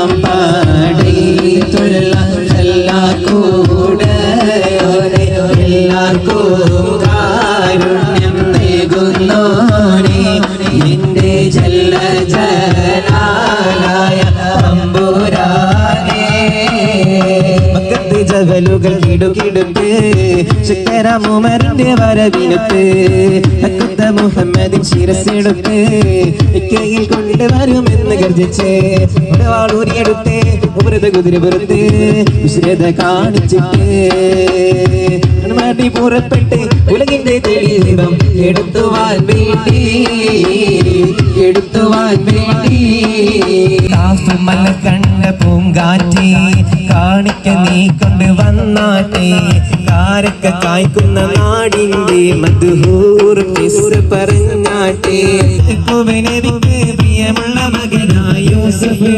എല്ലാം പാടീത്തുള്ള എല്ലാക്കൂടയോനെ എല്ലാവർക്കും കാരുണ്യം നൽകുന്നോനെ നിന്റെ ജല്ല ജലാലായ തമ്പുരാനേ ജവലുകൾ കിടുകിടുപ്പ് ശുക്രമുമറിന്റെ വരവിനുപ്പ് അക്കുത്ത മുഹമ്മദിൻ ശിരസെടുത്ത് ഇക്കയിൽ കൊണ്ടുവരുമെന്ന് ഗർജിച്ച് വാളൂരിയെടുത്ത് ഉപരത കുതിരപുറത്ത് വിശ്രത കാണിച്ചിട്ട് മടി പുറപ്പെട്ട് ഉലകിന്റെ തെളിവം എടുത്തുവാൻ വേണ്ടി മല കണ്ട പൂങ്കാറ്റി കാണിക്ക നീ കൊണ്ട് വന്നാട്ടെ കാരക്ക കായ്ക്കുന്ന നാടിന്റെ മധുഹൂർ പറഞ്ഞാട്ടെ പ്രിയമുള്ള മകനായ യൂസഫ്